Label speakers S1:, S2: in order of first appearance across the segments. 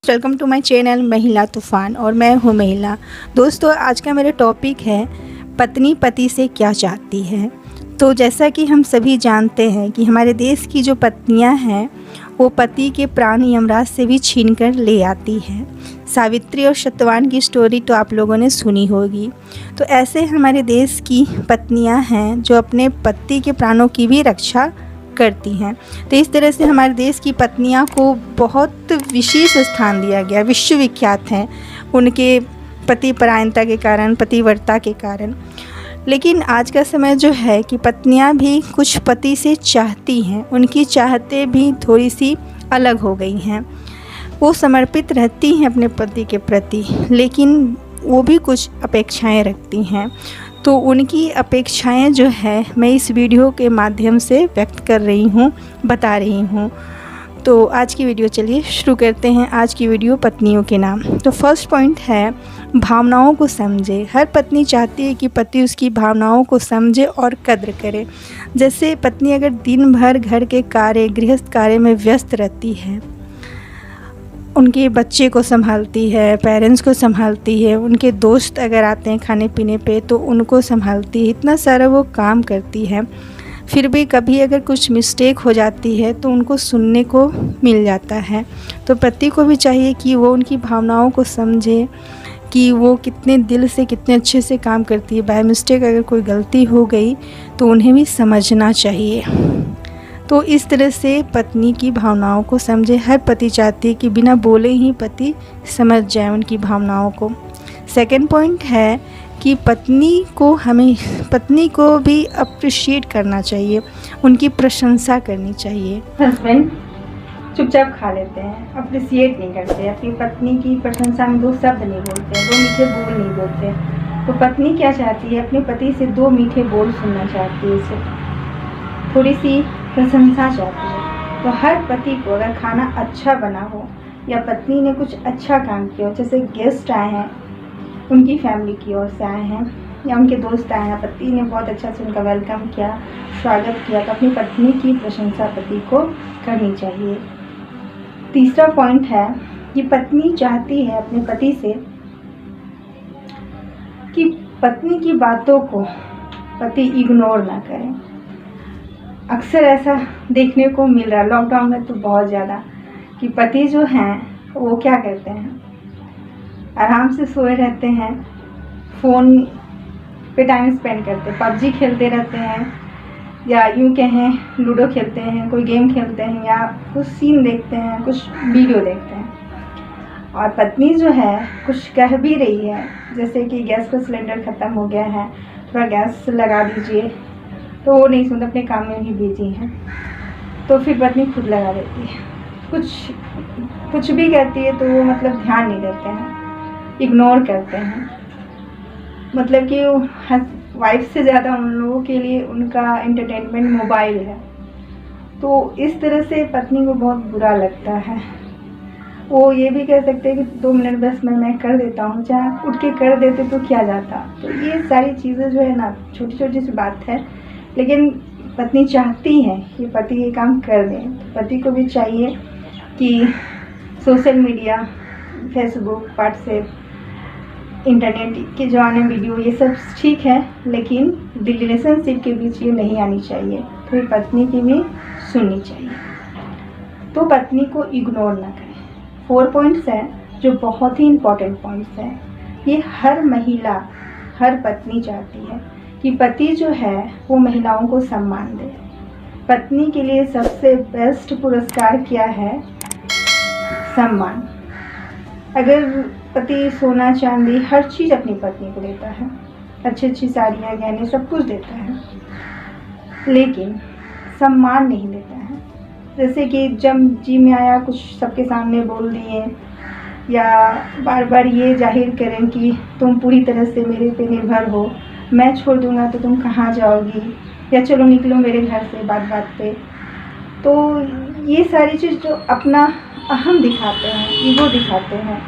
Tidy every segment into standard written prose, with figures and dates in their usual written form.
S1: Welcome to my channel महिला तूफ़ान और मैं हूँ महिला। दोस्तों, आज का मेरा टॉपिक है पत्नी पति से क्या चाहती है। तो जैसा कि हम सभी जानते हैं कि हमारे देश की जो पत्नियां हैं वो पति के प्राण यमराज से भी छीन कर ले आती हैं। सावित्री और सत्यवान की स्टोरी तो आप लोगों ने सुनी होगी। तो ऐसे हमारे देश की पत्नियां हैं जो अपने पति के प्राणों की भी रक्षा करती हैं। तो इस तरह से हमारे देश की पत्नियां को बहुत विशेष स्थान दिया गया, विश्वविख्यात हैं उनके पति परायणता के कारण, पतिव्रता के कारण। लेकिन आज का समय जो है कि पत्नियां भी कुछ पति से चाहती हैं, उनकी चाहते भी थोड़ी सी अलग हो गई हैं। वो समर्पित रहती हैं अपने पति के प्रति, लेकिन वो भी कुछ अपेक्षाएं रखती हैं। तो उनकी अपेक्षाएं जो है मैं इस वीडियो के माध्यम से व्यक्त कर रही हूँ, बता रही हूँ। तो आज की वीडियो चलिए शुरू करते हैं। आज की वीडियो पत्नियों के नाम। तो फर्स्ट पॉइंट है भावनाओं को समझे। हर पत्नी चाहती है कि पति उसकी भावनाओं को समझे और कद्र करे। जैसे पत्नी अगर दिन भर घर के कार्य, गृहस्थ कार्य में व्यस्त रहती है, उनके बच्चे को संभालती है, पेरेंट्स को संभालती है, उनके दोस्त अगर आते हैं खाने पीने पे तो उनको संभालती है, इतना सारा वो काम करती है, फिर भी कभी अगर कुछ मिस्टेक हो जाती है तो उनको सुनने को मिल जाता है। तो पति को भी चाहिए कि वो उनकी भावनाओं को समझे कि वो कितने दिल से, कितने अच्छे से काम करती है। बाय मिस्टेक अगर कोई गलती हो गई तो उन्हें भी समझना चाहिए। तो इस तरह से पत्नी की भावनाओं को समझे। हर पति चाहती है कि बिना बोले ही पति समझ जाए उनकी भावनाओं को। सेकंड पॉइंट है कि पत्नी को भी अप्रिशिएट करना चाहिए, उनकी प्रशंसा करनी चाहिए। हस्बैंड चुपचाप खा लेते हैं, अप्रिशिएट नहीं करते, अपनी पत्नी की प्रशंसा में दो शब्द नहीं बोलते, दो मीठे बोल नहीं बोलते। तो पत्नी क्या चाहती है, अपने पति से दो मीठे बोल सुनना चाहती है, उसे थोड़ी सी प्रशंसा चाहती है। तो हर पति को अगर खाना अच्छा बना हो या पत्नी ने कुछ अच्छा काम किया हो, जैसे गेस्ट आए हैं, उनकी फैमिली की ओर से आए हैं या उनके दोस्त आए हैं, पति ने बहुत अच्छा से उनका वेलकम किया, स्वागत किया, तो अपनी पत्नी की प्रशंसा पति को करनी चाहिए। तीसरा पॉइंट है कि पत्नी चाहती है अपने पति से कि पत्नी की बातों को पति इग्नोर ना करें। अक्सर ऐसा देखने को मिल रहा है, लॉकडाउन में तो बहुत ज़्यादा, कि पति जो हैं वो क्या करते हैं, आराम से सोए रहते हैं, फ़ोन पे टाइम स्पेंड करते हैं, पबजी खेलते रहते हैं, या यूँ कहें लूडो खेलते हैं, कोई गेम खेलते हैं, या कुछ सीन देखते हैं, कुछ वीडियो देखते हैं। और पत्नी जो है कुछ कह भी रही है, जैसे कि गैस का सिलेंडर ख़त्म हो गया है, थोड़ा गैस लगा दीजिए, तो वो नहीं सुनते, अपने काम में ही बिजी हैं। तो फिर पत्नी खुद लगा देती है। कुछ भी कहती है तो वो मतलब ध्यान नहीं देते हैं, इग्नोर करते हैं। मतलब कि वाइफ से ज़्यादा उन लोगों के लिए उनका एंटरटेनमेंट मोबाइल है। तो इस तरह से पत्नी को बहुत बुरा लगता है। वो ये भी कह सकते हैं कि 2 मिनट बस मैं कर देता हूँ, चाहे उठ के कर देते तो क्या जाता। तो ये सारी चीज़ें जो है ना, छोटी छोटी सी बात है, लेकिन पत्नी चाहती है कि पति ये काम कर दें। पति को भी चाहिए कि social media, Facebook, WhatsApp, internet के ज़माने में वीडियो, ये सब ठीक है, लेकिन रिलेशनशिप के बीच ये नहीं आनी चाहिए। तो पत्नी की भी सुननी चाहिए, तो पत्नी को इग्नोर ना करें। 4 पॉइंट्स हैं जो बहुत ही इम्पोर्टेंट पॉइंट्स हैं। ये हर महिला, हर पत्नी चाहती है कि पति जो है वो महिलाओं को सम्मान दे। पत्नी के लिए सबसे बेस्ट पुरस्कार क्या है? सम्मान। अगर पति सोना चांदी हर चीज़ अपनी पत्नी को देता है, अच्छी अच्छी साड़ियाँ, गहने, सब कुछ देता है, लेकिन सम्मान नहीं देता है। जैसे कि जब जी में आया कुछ सबके सामने बोल दिए, या बार बार ये जाहिर करें कि तुम पूरी तरह से मेरे पे निर्भर हो, मैं छोड़ दूंगा तो तुम कहाँ जाओगी, या चलो निकलो मेरे घर से बात बात पे। तो ये सारी चीज़ जो अपना अहम दिखाते हैं, ईगो दिखाते हैं,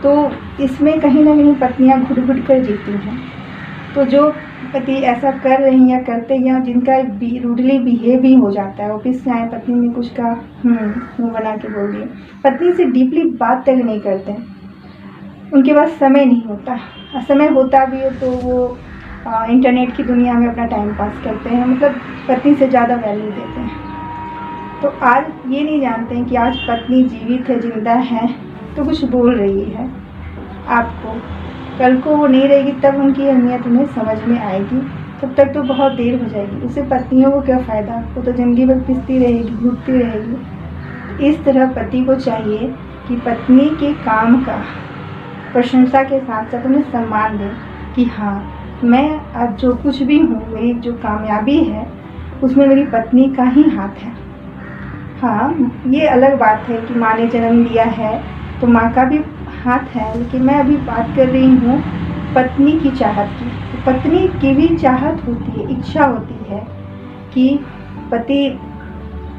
S1: तो इसमें कहीं ना कहीं पत्नियां घुट घुट कर जीती हैं। तो जो पति ऐसा कर रहे हैं या करते हैं, या जिनका रूडली बिहेव भी हो जाता है, ऑफिस से आए पत्नी ने कुछ कहा, मुँह बना के बोल दिए, पत्नी से डीपली बात तक नहीं करते हैं, उनके पास समय नहीं होता, समय होता भी है तो वो इंटरनेट की दुनिया में अपना टाइम पास करते हैं, मतलब पत्नी से ज़्यादा वैल्यू देते हैं। तो आज ये नहीं जानते हैं कि आज पत्नी जीवित है, जिंदा है, तो कुछ बोल रही है आपको, कल को वो नहीं रहेगी तब उनकी अहमियत उन्हें समझ में आएगी, तब तक तो बहुत देर हो जाएगी। उससे पत्नियों को क्या फ़ायदा, वो तो ज़िंदगी भर पिसती रहेगी, घुटती रहेगी। इस तरह पति को चाहिए कि पत्नी के काम का प्रशंसा के साथ साथ उन्हें सम्मान दें कि हाँ, मैं आज जो कुछ भी हूँ, मेरी जो कामयाबी है उसमें मेरी पत्नी का ही हाथ है। हाँ, ये अलग बात है कि माँ ने जन्म दिया है तो माँ का भी हाथ है, लेकिन मैं अभी बात कर रही हूँ पत्नी की चाहत की। तो पत्नी की भी चाहत होती है, इच्छा होती है कि पति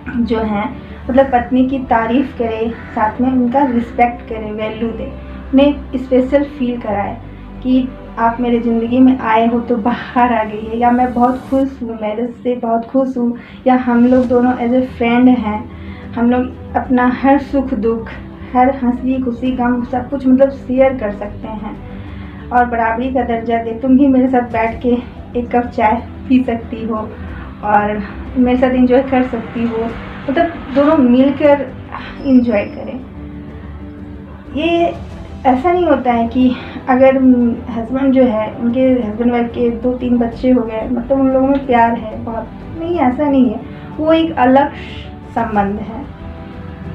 S1: जो है मतलब पत्नी की तारीफ़ करे, साथ में उनका रिस्पेक्ट करे, वैल्यू दे, उन्हें स्पेशल फील कराए कि आप मेरे ज़िंदगी में आए हो तो बाहर आ गई है, या मैं बहुत खुश हूँ, मैरिज से बहुत खुश हूँ, या हम लोग दोनों एज ए फ्रेंड हैं, हम लोग अपना हर सुख दुख, हर हंसी खुशी गम सब कुछ मतलब शेयर कर सकते हैं, और बराबरी का दर्जा दे, तुम भी मेरे साथ बैठ के एक कप चाय पी सकती हो और मेरे साथ एंजॉय कर सकती हो, मतलब दोनों मिलकर एंजॉय करें। ये ऐसा नहीं होता है कि अगर हस्बैंड जो है, उनके हस्बैंड वाइफ के 2-3 बच्चे हो गए मतलब उन लोगों में प्यार है बहुत, नहीं, ऐसा नहीं है। वो एक अलग संबंध है,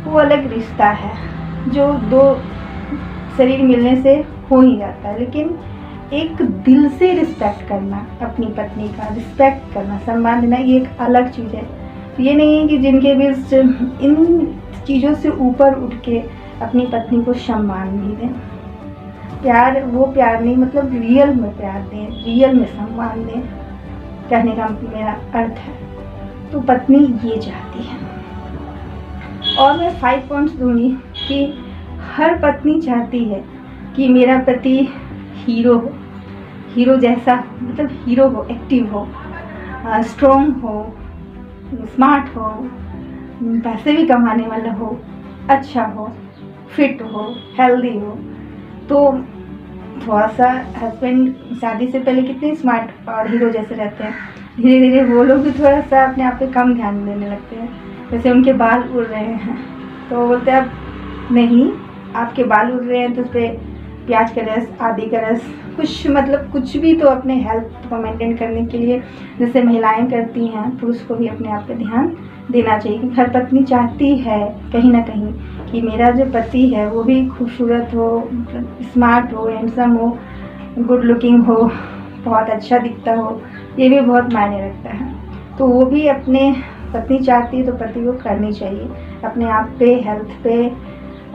S1: वो अलग रिश्ता है जो दो शरीर मिलने से हो ही जाता है, लेकिन एक दिल से रिस्पेक्ट करना, अपनी पत्नी का रिस्पेक्ट करना, सम्मान देना, ये एक अलग चीज़ है। ये नहीं है कि जिनके बीच इन चीज़ों से ऊपर उठ के अपनी पत्नी को सम्मान नहीं दें। प्यार वो प्यार नहीं, मतलब रियल में प्यार दें, रियल में सम्मान दें, कहने का मेरा अर्थ है। तो पत्नी ये चाहती है, और मैं 5 पॉइंट्स दूंगी कि हर पत्नी चाहती है कि मेरा पति हीरो हो, हीरो जैसा, मतलब हीरो हो, एक्टिव हो, स्ट्रॉन्ग हो, स्मार्ट हो, पैसे भी कमाने वाला हो, अच्छा हो, फिट हो, हेल्दी हो। तो थोड़ा सा हस्बैंड शादी से पहले कितने स्मार्ट और हीरो जैसे रहते हैं, धीरे धीरे वो लोग भी थोड़ा सा अपने आप पे कम ध्यान देने लगते हैं। जैसे उनके बाल उड़ रहे हैं तो वो बोलते हैं अब नहीं, आपके बाल उड़ रहे हैं तो उस पर प्याज का रस, आदि का रस, कुछ मतलब कुछ भी तो अपने हेल्थ को मेंटेन करने के लिए जैसे महिलाएं करती हैं, पुरुष को भी अपने आप पे ध्यान देना चाहिए। क्योंकि हर पत्नी चाहती है कहीं ना कहीं कि मेरा जो पति है वो भी खूबसूरत हो, स्मार्ट हो, हैंडसम हो, गुड लुकिंग हो, बहुत अच्छा दिखता हो, ये भी बहुत मायने रखता है। तो वो भी अपने पत्नी चाहती है तो पति को करनी चाहिए, अपने आप पे, हेल्थ पे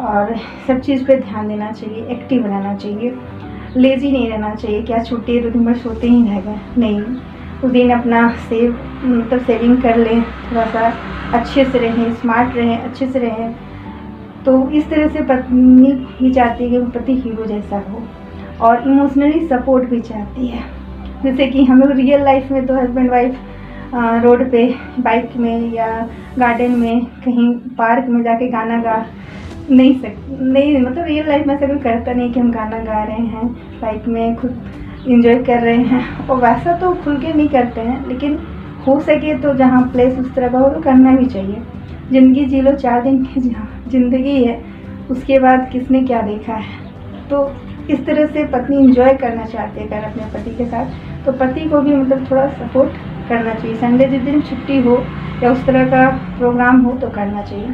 S1: और सब चीज़ पे ध्यान देना चाहिए, एक्टिव रहना चाहिए, लेज़ी नहीं रहना चाहिए। क्या छुट्टी है तो दिन भर सोते ही रह गए, नहीं, उस दिन अपना सेविंग कर लें, थोड़ा सा अच्छे से रहें, स्मार्ट रहें, अच्छे से रहें। तो इस तरह से पत्नी भी चाहती है कि पति हीरो जैसा हो, और इमोशनली सपोर्ट भी चाहती है। जैसे कि हम लोग रियल लाइफ में तो हस्बैंड वाइफ रोड पे, बाइक में या गार्डन में, कहीं पार्क में जाके गाना गा नहीं, मतलब रियल लाइफ में ऐसा कोई करता नहीं कि हम गाना गा रहे हैं बाइक में, खुद इंजॉय कर रहे हैं, और वैसा तो खुल के नहीं करते हैं, लेकिन हो सके तो जहाँ प्लेस उस तरह का हो तो करना भी चाहिए। ज़िंदगी जी लो, 4 दिन की ज़िंदगी है, उसके बाद किसने क्या देखा है। तो इस तरह से पत्नी इंजॉय करना चाहती है अगर अपने पति के साथ, तो पति को भी मतलब थोड़ा सपोर्ट करना चाहिए। संडे जिस दिन छुट्टी हो या उस तरह का प्रोग्राम हो तो करना चाहिए।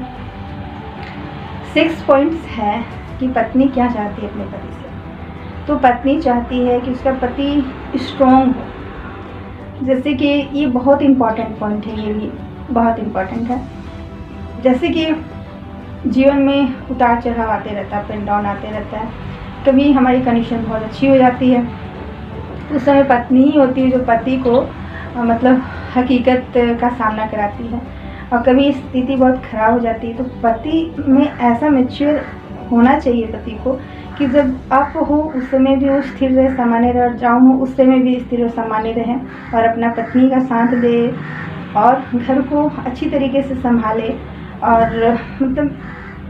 S1: 6 पॉइंट्स है कि पत्नी क्या चाहती है अपने पति से। तो पत्नी चाहती है कि उसका पति स्ट्रॉन्ग हो। जैसे कि ये बहुत इम्पॉर्टेंट पॉइंट है, ये भी बहुत इम्पॉर्टेंट है। जैसे कि जीवन में उतार चढ़ाव आते रहता है, अप एंड डाउन आते रहता है। कभी हमारी कंडीशन बहुत अच्छी हो जाती है, उस समय पत्नी ही होती है जो पति को मतलब हकीकत का सामना कराती है, और कभी स्थिति बहुत ख़राब हो जाती है तो पति में ऐसा मैच्योर होना चाहिए पति को कि जब आप हो उस समय भी वो स्थिर रहे, सामान्य रहे, और जाऊँ हो उस समय भी स्थिर और सामान्य रहें और अपना पत्नी का साथ दे और घर को अच्छी तरीके से संभाले। और मतलब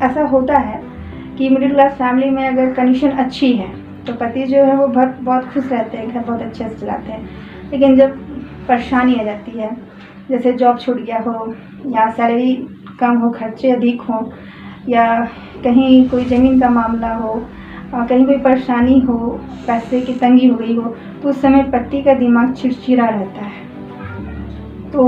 S1: ऐसा होता है कि मिडिल क्लास फैमिली में अगर कंडीशन अच्छी है तो पति जो है वो बहुत खुश रहते हैं, घर बहुत अच्छे से चलाते हैं। लेकिन जब परेशानी आ जाती है, जैसे जॉब छूट गया हो या सैलरी कम हो, खर्चे अधिक हो, या कहीं कोई ज़मीन का मामला हो, कहीं कोई परेशानी हो, पैसे की तंगी हो गई हो, तो उस समय पति का दिमाग चिड़चिड़ा रहता है। तो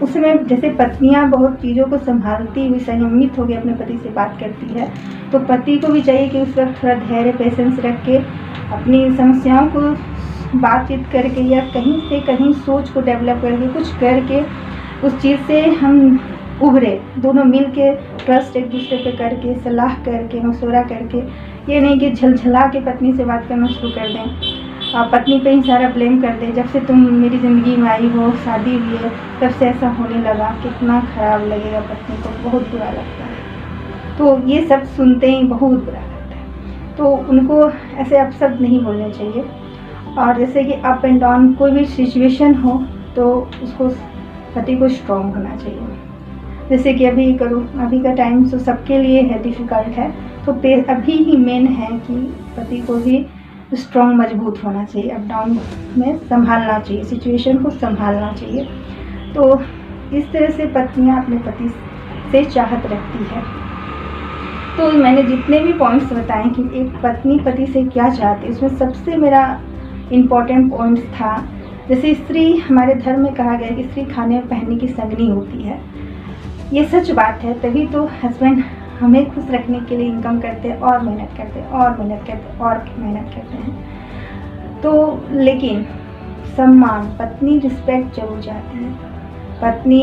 S1: उस समय जैसे पत्नियां बहुत चीज़ों को संभालती हुई संयमित होकर अपने पति से बात करती है, तो पति को भी चाहिए कि उस वक्त थोड़ा धैर्य पेशेंस रख के अपनी समस्याओं को बातचीत करके या कहीं से कहीं सोच को डेवलप करके कुछ करके उस चीज़ से हम उभरे, दोनों मिल के ट्रस्ट एक दूसरे पे करके सलाह करके मशवरा करके। ये नहीं कि झलझला के पत्नी से बात करना शुरू कर दें, पत्नी पे ही सारा ब्लेम कर दे, जब से तुम मेरी ज़िंदगी में आई हो, शादी हुई है, तब से ऐसा होने लगा। कितना ख़राब लगेगा पत्नी को, बहुत बुरा लगता है। तो ये सब सुनते ही बहुत बुरा लगता है। तो उनको ऐसे अपशब्द नहीं बोलने चाहिए। और जैसे कि अप एंड डाउन कोई भी सिचुएशन हो तो उसको पति को स्ट्रॉन्ग होना चाहिए। जैसे कि अभी अभी का टाइम तो सबके लिए है, डिफ़िकल्ट है, तो अभी ही मेन है कि पति को भी स्ट्रॉन्ग मजबूत होना चाहिए, अप डाउन में संभालना चाहिए, सिचुएशन को संभालना चाहिए। तो इस तरह से पत्नियां अपने पति से चाहत रखती है। तो मैंने जितने भी पॉइंट्स बताए कि एक पत्नी पति से क्या चाहती है, उसमें सबसे मेरा इम्पॉर्टेंट पॉइंट्स था, जैसे स्त्री, हमारे धर्म में कहा गया है कि स्त्री खाने और पहनने की संगनी होती है। ये सच बात है, तभी तो हस्बैंड हमें खुश रखने के लिए इनकम करते हैं और मेहनत करते हैं और मेहनत करते हैं और मेहनत करते हैं। तो लेकिन सम्मान, पत्नी रिस्पेक्ट जरूर चाहती है। पत्नी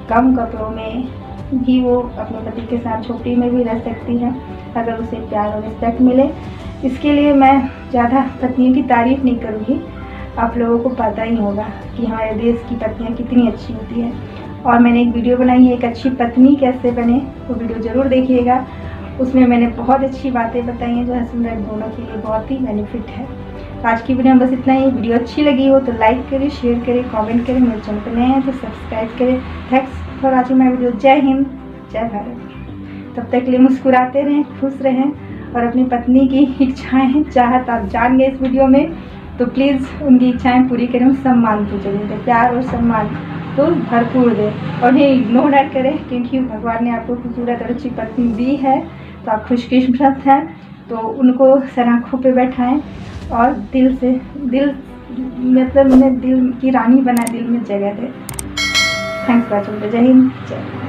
S1: कम कपड़ों में भी वो अपने पति के साथ झोपड़ी में भी रह सकती है अगर उसे प्यार और रिस्पेक्ट मिले। इसके लिए मैं ज़्यादा पत्नियों की तारीफ़ नहीं करूँगी, आप लोगों को पता ही होगा कि हमारे देश की पत्नियाँ कितनी अच्छी होती हैं। और मैंने एक वीडियो बनाई है, एक अच्छी पत्नी कैसे बने, वो वीडियो ज़रूर देखिएगा। उसमें मैंने बहुत अच्छी बातें बताई हैं जो हस्बैंड वाइफ दोनों के लिए बहुत ही बेनिफिट है। तो आज की वीडियो में बस इतना ही। वीडियो अच्छी लगी हो तो लाइक करें, शेयर करें, कमेंट करें। मेरे चैनल पर नए हैं तो सब्सक्राइब करें। Thanks for watching my video. जय हिंद, जय भारत। तब तक के लिए मुस्कुराते रहें, खुश रहें और अपनी पत्नी की इच्छाएँ चाहत आप जान गए इस वीडियो में, तो प्लीज़ उनकी इच्छाएँ पूरी करें। सम्मान तो जरूर दें, प्यार और सम्मान तो भरपूर दे और उन्हें इग्नोर ना करें, क्योंकि भगवान ने आपको खूबसूरत और अच्छी पत्नी दी है तो आप खुशकिस्मत हैं। तो उनको सर आँखों पे बैठाएं और दिल की रानी बनाए, दिल में जगह दें। Thanks for watching. जय हिंद, जय भारत।